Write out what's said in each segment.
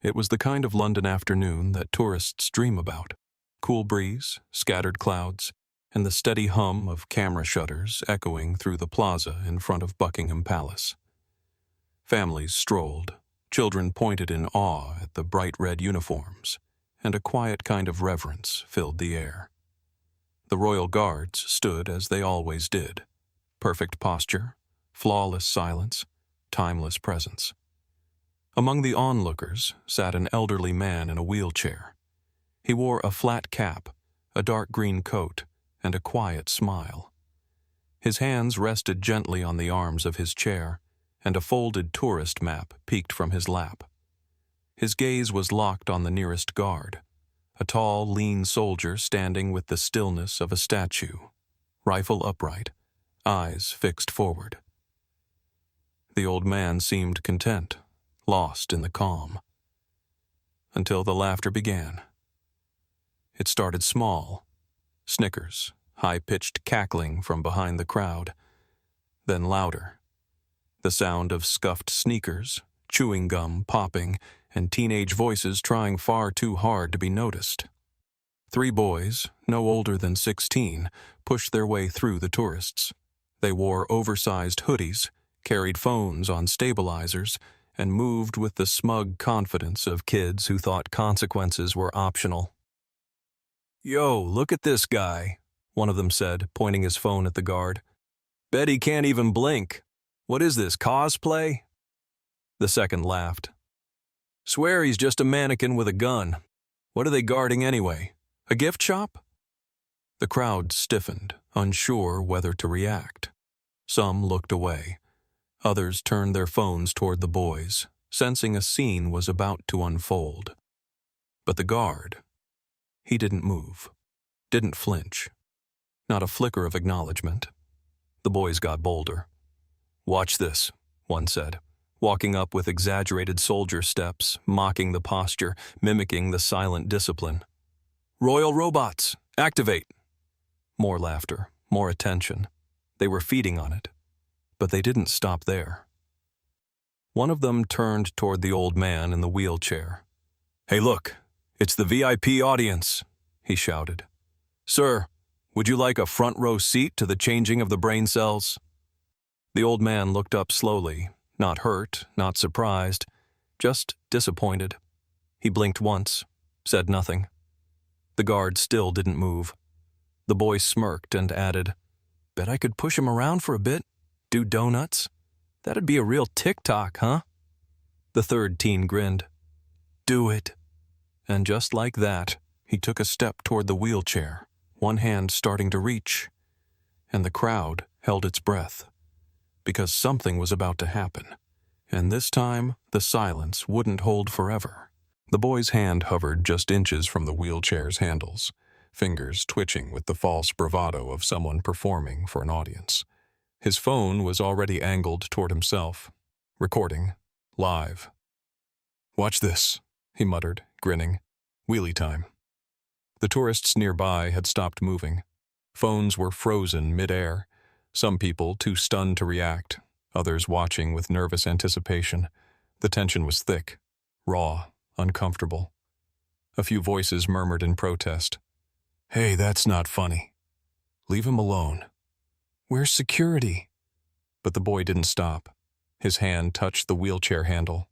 It was the kind of London afternoon that tourists dream about. Cool breeze, scattered clouds, and the steady hum of camera shutters echoing through the plaza in front of Buckingham Palace. Families strolled, children pointed in awe at the bright red uniforms, and a quiet kind of reverence filled the air. The royal guards stood as they always did. Perfect posture, flawless silence, timeless presence. Among the onlookers sat an elderly man in a wheelchair. He wore a flat cap, a dark green coat, and a quiet smile. His hands rested gently on the arms of his chair, and a folded tourist map peeked from his lap. His gaze was locked on the nearest guard, a tall, lean soldier standing with the stillness of a statue, rifle upright, eyes fixed forward. The old man seemed content, lost in the calm. Until the laughter began. It started small, snickers, high-pitched cackling from behind the crowd, then louder. The sound of scuffed sneakers, chewing gum popping, and teenage voices trying far too hard to be noticed. 3 boys, no older than 16, pushed their way through the tourists. They wore oversized hoodies, carried phones on stabilizers, and moved with the smug confidence of kids who thought consequences were optional. "Yo, look at this guy," one of them said, pointing his phone at the guard. "Bet he can't even blink. What is this, cosplay?" The second laughed. "Swear he's just a mannequin with a gun. What are they guarding anyway? A gift shop?" The crowd stiffened, unsure whether to react. Some looked away. Others turned their phones toward the boys, sensing a scene was about to unfold. But the guard, he didn't move, didn't flinch. Not a flicker of acknowledgement. The boys got bolder. "Watch this," one said, walking up with exaggerated soldier steps, mocking the posture, mimicking the silent discipline. "Royal robots, activate!" More laughter, more attention. They were feeding on it. But they didn't stop there. One of them turned toward the old man in the wheelchair. "Hey, look, it's the VIP audience," he shouted. "Sir, would you like a front row seat to the changing of the brain cells?" The old man looked up slowly, not hurt, not surprised, just disappointed. He blinked once, said nothing. The guard still didn't move. The boy smirked and added, "Bet I could push him around for a bit. Do donuts? That'd be a real TikTok, huh?" The third teen grinned. "Do it." And just like that, he took a step toward the wheelchair, one hand starting to reach. And the crowd held its breath, because something was about to happen. And this time, the silence wouldn't hold forever. The boy's hand hovered just inches from the wheelchair's handles, fingers twitching with the false bravado of someone performing for an audience. His phone was already angled toward himself, recording, live. "Watch this," he muttered, grinning. "Wheelie time." The tourists nearby had stopped moving. Phones were frozen mid-air, some people too stunned to react, others watching with nervous anticipation. The tension was thick, raw, uncomfortable. A few voices murmured in protest. "Hey, that's not funny. Leave him alone. Where's security?" But the boy didn't stop. His hand touched the wheelchair handle.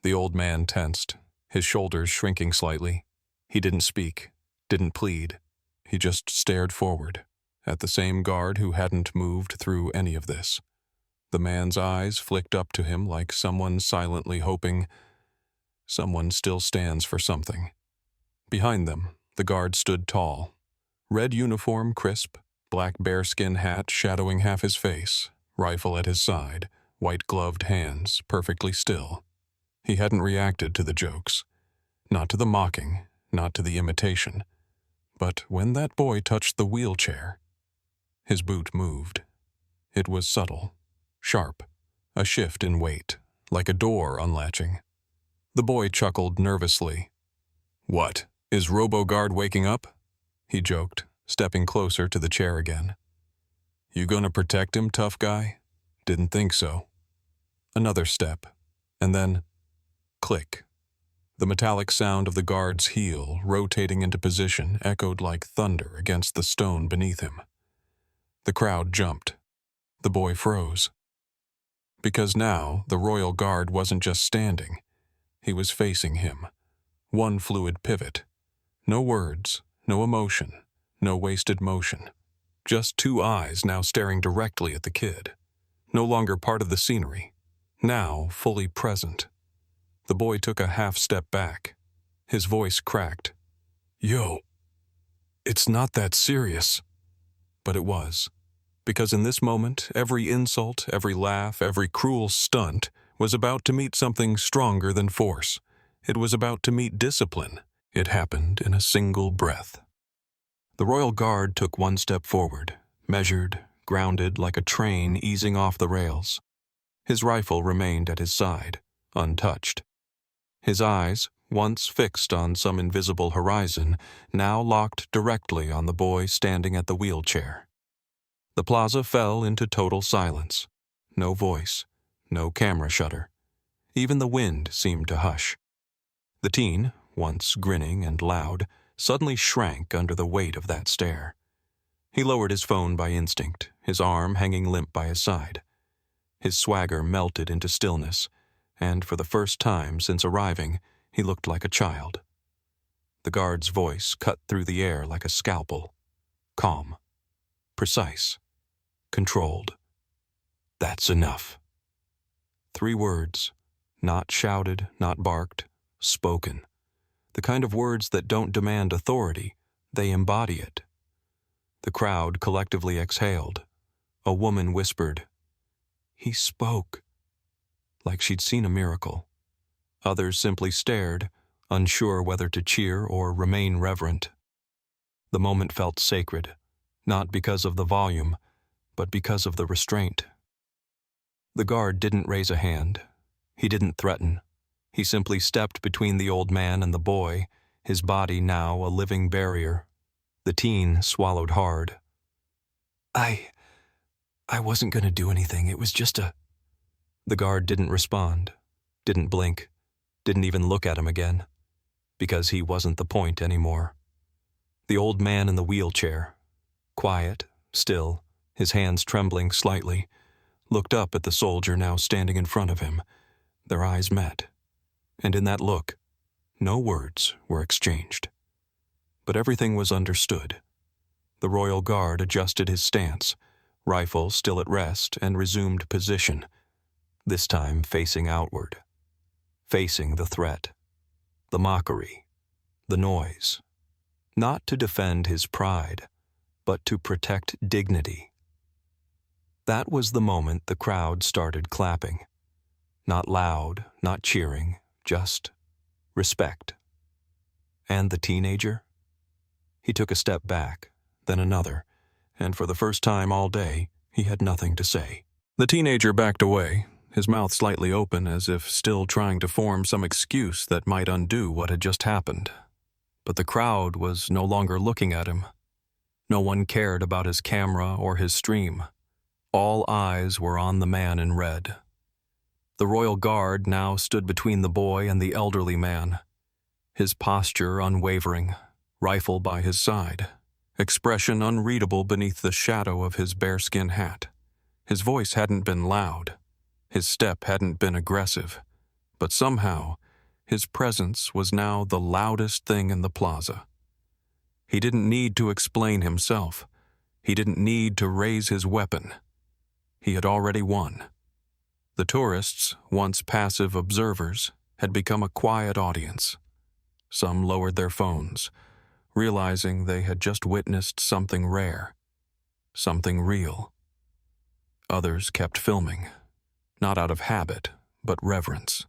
The old man tensed, his shoulders shrinking slightly. He didn't speak, didn't plead. He just stared forward, at the same guard who hadn't moved through any of this. The man's eyes flicked up to him like someone silently hoping, someone still stands for something. Behind them, the guard stood tall. Red uniform crisp, black bearskin hat shadowing half his face, rifle at his side, white-gloved hands perfectly still. He hadn't reacted to the jokes, not to the mocking, not to the imitation. But when that boy touched the wheelchair, his boot moved. It was subtle, sharp, a shift in weight, like a door unlatching. The boy chuckled nervously. "What, is RoboGuard waking up?" he joked, stepping closer to the chair again. "You gonna protect him, tough guy? Didn't think so." Another step, and then click. The metallic sound of the guard's heel rotating into position echoed like thunder against the stone beneath him. The crowd jumped. The boy froze. Because now the royal guard wasn't just standing. He was facing him. One fluid pivot. No words, no emotion, no wasted motion. Just two eyes now staring directly at the kid. No longer part of the scenery. Now fully present. The boy took a half step back. His voice cracked. "Yo, it's not that serious." But it was. Because in this moment, every insult, every laugh, every cruel stunt was about to meet something stronger than force. It was about to meet discipline. It happened in a single breath. The royal guard took one step forward, measured, grounded like a train easing off the rails. His rifle remained at his side, untouched. His eyes, once fixed on some invisible horizon, now locked directly on the boy standing at the wheelchair. The plaza fell into total silence. No voice, no camera shutter. Even the wind seemed to hush. The teen, once grinning and loud, suddenly shrank under the weight of that stare. He lowered his phone by instinct, his arm hanging limp by his side. His swagger melted into stillness, and for the first time since arriving, he looked like a child. The guard's voice cut through the air like a scalpel. Calm. Precise. Controlled. "That's enough." 3 words, not shouted, not barked, spoken. The kind of words that don't demand authority, they embody it. The crowd collectively exhaled. A woman whispered, "He spoke," like she'd seen a miracle. Others simply stared, unsure whether to cheer or remain reverent. The moment felt sacred, not because of the volume, but because of the restraint. The guard didn't raise a hand. He didn't threaten. He simply stepped between the old man and the boy, his body now a living barrier. The teen swallowed hard. I wasn't going to do anything. It was just a..." The guard didn't respond, didn't blink, didn't even look at him again, because he wasn't the point anymore. The old man in the wheelchair, quiet, still, his hands trembling slightly, looked up at the soldier now standing in front of him. Their eyes met, and in that look, no words were exchanged. But everything was understood. The royal guard adjusted his stance, rifle still at rest, and resumed position, this time facing outward, facing the threat, the mockery, the noise, not to defend his pride, but to protect dignity. That was the moment the crowd started clapping. Not loud, not cheering, just respect. And the teenager? He took a step back, then another, and for the first time all day, he had nothing to say. The teenager backed away, his mouth slightly open as if still trying to form some excuse that might undo what had just happened. But the crowd was no longer looking at him. No one cared about his camera or his stream. All eyes were on the man in red. The royal guard now stood between the boy and the elderly man, his posture unwavering, rifle by his side, expression unreadable beneath the shadow of his bearskin hat. His voice hadn't been loud, his step hadn't been aggressive, but somehow his presence was now the loudest thing in the plaza. He didn't need to explain himself. He didn't need to raise his weapon. He had already won. The tourists, once passive observers, had become a quiet audience. Some lowered their phones, realizing they had just witnessed something rare, something real. Others kept filming, not out of habit, but reverence.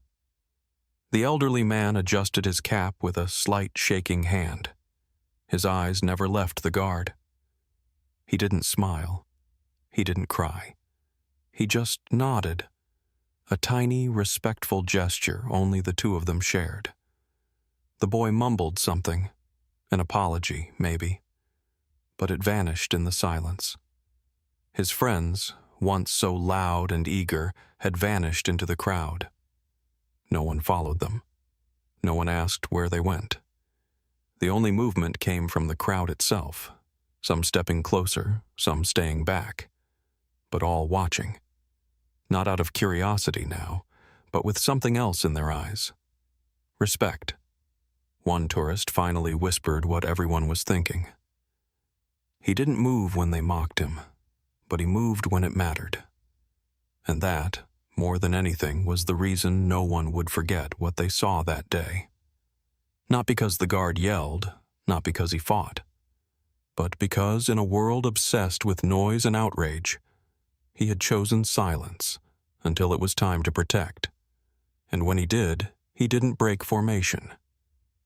The elderly man adjusted his cap with a slight shaking hand. His eyes never left the guard. He didn't smile. He didn't cry. He just nodded. A tiny, respectful gesture only the two of them shared. The boy mumbled something, an apology, maybe, but it vanished in the silence. His friends, once so loud and eager, had vanished into the crowd. No one followed them. No one asked where they went. The only movement came from the crowd itself, some stepping closer, some staying back, but all watching. Not out of curiosity now, but with something else in their eyes. Respect. One tourist finally whispered what everyone was thinking. He didn't move when they mocked him, but he moved when it mattered. And that, more than anything, was the reason no one would forget what they saw that day. Not because the guard yelled, not because he fought, but because in a world obsessed with noise and outrage, he had chosen silence until it was time to protect. And when he did, he didn't break formation.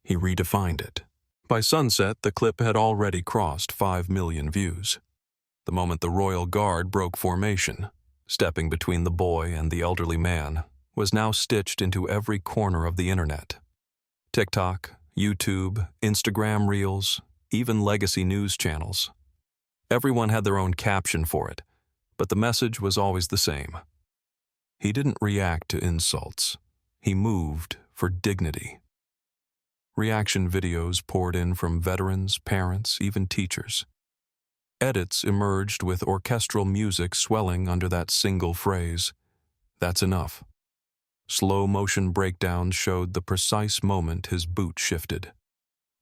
He redefined it. By sunset, the clip had already crossed 5 million views. The moment the royal guard broke formation, stepping between the boy and the elderly man, was now stitched into every corner of the internet. TikTok, YouTube, Instagram Reels, even legacy news channels. Everyone had their own caption for it, but the message was always the same. He didn't react to insults. He moved for dignity. Reaction videos poured in from veterans, parents, even teachers. Edits emerged with orchestral music swelling under that single phrase, "That's enough." Slow-motion breakdowns showed the precise moment his boot shifted.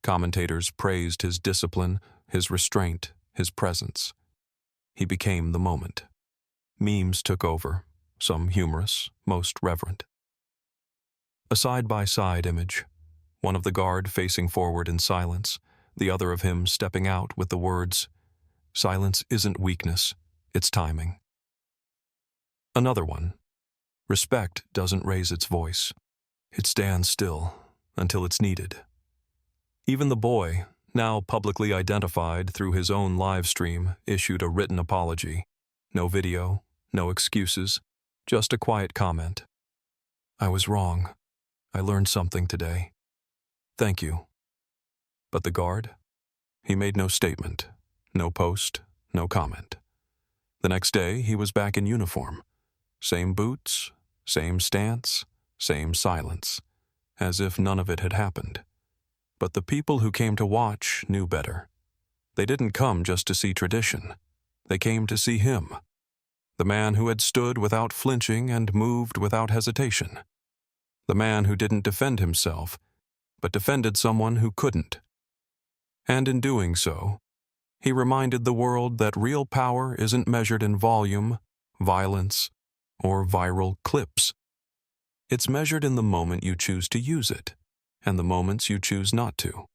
Commentators praised his discipline, his restraint, his presence. He became the moment. Memes took over, some humorous, most reverent. A side-by-side image, one of the guard facing forward in silence, the other of him stepping out with the words, "Silence isn't weakness, it's timing." Another one, "Respect doesn't raise its voice. It stands still until it's needed." Even the boy, now publicly identified through his own live stream, issued a written apology. No video, no excuses, just a quiet comment. "I was wrong. I learned something today. Thank you." But the guard? He made no statement, no post, no comment. The next day, he was back in uniform. Same boots, same stance, same silence, as if none of it had happened. But the people who came to watch knew better. They didn't come just to see tradition. They came to see him, the man who had stood without flinching and moved without hesitation. The man who didn't defend himself, but defended someone who couldn't. And in doing so, he reminded the world that real power isn't measured in volume, violence, or viral clips. It's measured in the moment you choose to use it, and the moments you choose not to.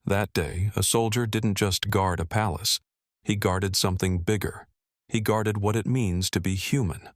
That day, a soldier didn't just guard a palace. He guarded something bigger. He guarded what it means to be human.